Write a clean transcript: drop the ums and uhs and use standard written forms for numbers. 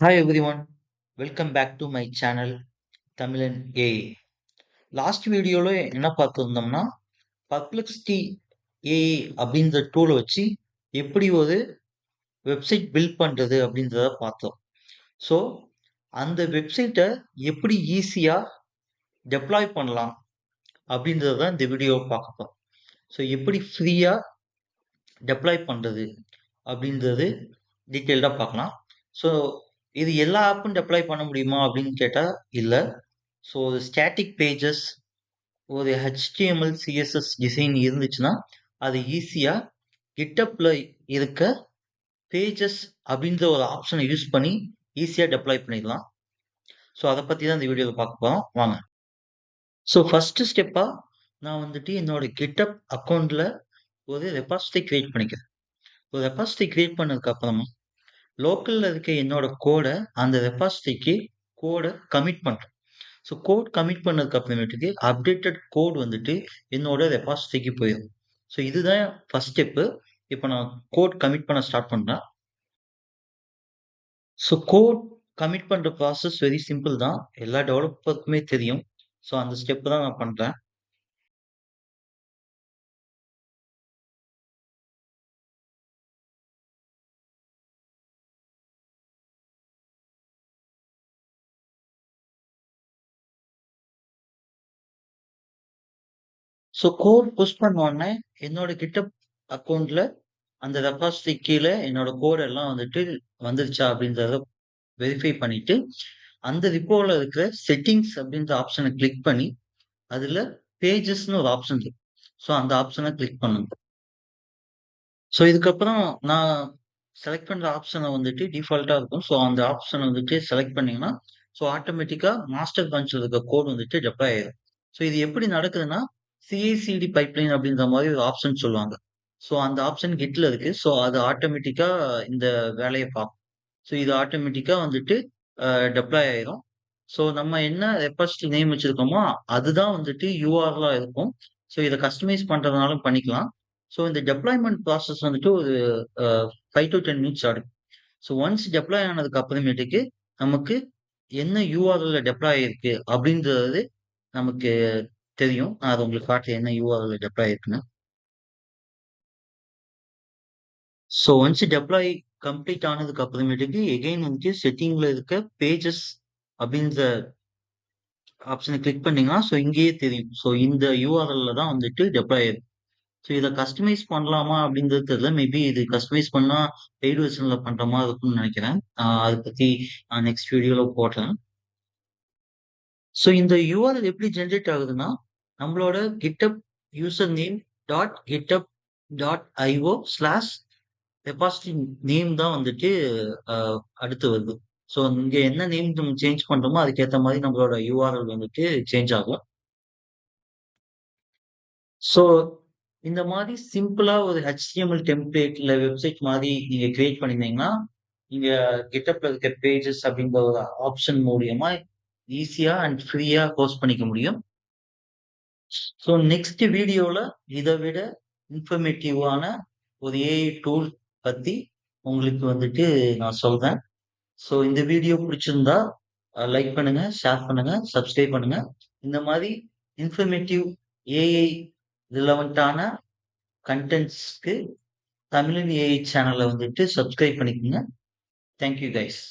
Hi everyone, welcome back to my channel Tamilan AI. Last வீடியோல என்ன பார்த்துருந்தோம்னா பர்ப்ளெக்சிட்டி AI அப்படின்ற டூலை வச்சு எப்படி ஒரு வெப்சைட் பில்ட் பண்றது அப்படின்றத பார்த்தோம். ஸோ அந்த வெப்சைட்டை எப்படி ஈஸியா டெப்ளாய் பண்ணலாம் அப்படின்றத தான் இந்த வீடியோவை பார்க்க போறோம். ஸோ எப்படி ஃப்ரீயா டெப்ளாய் பண்றது அப்படின்றது டீட்டெயில்டாக பார்க்கலாம். ஸோ இது எல்லா ஆப்பும் டெப்ளாய் பண்ண முடியுமா அப்படின்னு கேட்டா இல்ல. ஸோ ஸ்டாட்டிக் பேஜஸ் ஒரு HTML CSS டிசைன் இருந்துச்சுன்னா அது ஈஸியா GitHubல இருக்க பேஜஸ் அப்படின்ற ஒரு ஆப்ஷனை யூஸ் பண்ணி ஈஸியா டெப்ளாய் பண்ணிடலாம். ஸோ அதை பத்தி தான் இந்த வீடியோவில் பார்க்க போறோம். வாங்க. ஸோ ஃபர்ஸ்ட் ஸ்டெப்பா நான் வந்துட்டு என்னோட GitHub அக்கௌண்ட்ல ஒரு ரெபாசிட்டரி கிரியேட் பண்ணிக்கிறேன். ஒரு ரெபாசிட்டரி கிரியேட் பண்ணதுக்கு அப்புறமா லோக்கல்ல இருக்க என்னோட கோடை அந்த ரெபாசிட்டரிக்கு கோடை கமிட் பண்றேன். ஸோ கோட் கமிட் பண்ணதுக்கு அப்புறமேட்டுக்கு அப்டேட்டட் கோட் வந்துட்டு என்னோட ரெபாசிட்டரிக்கு போயிடும். ஸோ இதுதான் ஃபர்ஸ்ட் ஸ்டெப்பு. இப்போ நான் கோட் கமிட் பண்ண ஸ்டார்ட் பண்றேன். ஸோ கோட் கமிட் பண்ற ப்ராசஸ் வெரி சிம்பிள் தான். எல்லா டெவலப்பருக்குமே தெரியும். ஸோ அந்த ஸ்டெப் தான் நான் பண்றேன். ஸோ கோட் புஷ் பண்ண உடனே என்னோட GitHub அக்கௌண்ட்ல அந்த ரெபாசிட்டரி கீழே என்னோட கோட் எல்லாம் வந்துட்டு வந்துருச்சா அப்படின்றத வெரிஃபை பண்ணிட்டு அந்த ரிப்போல இருக்கிற செட்டிங்ஸ் அப்படின்ற ஆப்ஷனை கிளிக் பண்ணி அதுல பேஜஸ்னு ஒரு ஆப்ஷன் இருக்கு. ஸோ அந்த ஆப்ஷனை கிளிக் பண்ணுங்க. ஸோ இதுக்கப்புறம் நான் செலக்ட் பண்ற ஆப்ஷனை வந்துட்டு டிஃபால்ட்டா இருக்கும். ஸோ அந்த ஆப்ஷனை வந்துட்டு செலக்ட் பண்ணீங்கன்னா ஸோ ஆட்டோமேட்டிக்கா மாஸ்டர் பிரான்ச்ல இருக்க கோட் வந்துட்டு டெப்ளாய் ஆயிடும். ஸோ இது எப்படி நடக்குதுன்னா சிஐசிடி பைப்லைன் அப்படின்ற மாதிரி ஒரு ஆப்ஷன் சொல்லுவாங்க. ஸோ அந்த ஆப்ஷன் கிட்ல இருக்கு. ஸோ அது ஆட்டோமேட்டிக்கா இந்த வேலையை பார்க்கும். ஸோ இது ஆட்டோமேட்டிக்கா வந்துட்டு டெப்ளாய் ஆயிரும். ஸோ நம்ம என்ன ரெபாசிட்டரி நேம் வச்சிருக்கோமோ அதுதான் வந்துட்டு யூஆர்எல் இருக்கும். ஸோ இதை கஸ்டமைஸ் பண்றதுனாலும் பண்ணிக்கலாம். ஸோ இந்த டெப்ளாய்மெண்ட் ப்ராசஸ் வந்துட்டு ஒரு 5 to 10 மினிட்ஸ் ஆகும். ஸோ ஒன்ஸ் டெப்ளாய் ஆனதுக்கு அப்புறமேட்டுக்கு நமக்கு என்ன யூஆர்எல்ல டெப்ளாய் ஆயிருக்கு அப்படின்றது நமக்கு தெரியும். நான் அதை உங்களுக்கு காட்டுறேன் என்ன யூஆர்எல்ல டெப்ளாய் ஆயிருக்குன்னு. ஸோ ஒன்ஸ் டெப்ளாய் கம்ப்ளீட் ஆனதுக்கு அப்புறமேட்டுக்கு எகைன் வந்துட்டு செட்டிங்ல இருக்க பேஜஸ் அப்படின்ற ஆப்ஷனை கிளிக் பண்ணீங்கன்னா ஸோ இங்கேயே தெரியும். ஸோ இந்த யூஆர்எல்ல தான் வந்துட்டு டெப்ளாய் ஆயிருக்கு. ஸோ இதை கஸ்டமைஸ் பண்ணலாமா அப்படின்றது தெரியல. மேபி இது கஸ்டமைஸ் பண்ணா பெய்டு வெர்ஷன்ல பண்ற மாதிரி இருக்கும்னு நினைக்கிறேன். அதை பத்தி நான் நெக்ஸ்ட் வீடியோல போடுறேன். ஸோ இந்த யூஆர்எல் எப்படி ஜென்ரேட் ஆகுதுன்னா நம்மளோட GitHub user name dot GitHub dot IO slash repository name தான் வந்துட்டு அடுத்து வருது. ஸோ இங்க என்ன நேம் நம்ம சேஞ்ச் பண்றோமோ அதுக்கேற்ற மாதிரி நம்மளோட யூஆர்எல் வந்துட்டு சேஞ்ச் ஆகும். ஸோ இந்த மாதிரி சிம்பிளா ஒரு HTML டெம்ப்ளேட் இல்ல வெப்சைட் மாதிரி நீங்க கிரியேட் பண்ணிருந்தீங்கன்னா நீங்க GitHubல இருக்க பேஜஸ் அப்படின்ற ஒரு ஆப்ஷன் மூலியமா ஈஸியா அண்ட் ஃப்ரீயா ஹோஸ்ட் பண்ணிக்க முடியும். ஸோ நெக்ஸ்ட் வீடியோல இதை விட இன்ஃபர்மேட்டிவான ஒரு ஏஐ டூல் பத்தி உங்களுக்கு வந்துட்டு நான் சொல்றேன். ஸோ இந்த வீடியோ பிடிச்சிருந்தா லைக் பண்ணுங்க, ஷேர் பண்ணுங்க, சப்ஸ்கிரைப் பண்ணுங்க. இந்த மாதிரி இன்ஃபர்மேட்டிவ் ஏஐ ரிலவெண்டான கண்டென்ட்ஸ்க்கு தமிழன் ஏஐ சேனலை வந்துட்டு சப்ஸ்கிரைப் பண்ணிக்கோங்க. Thank you guys.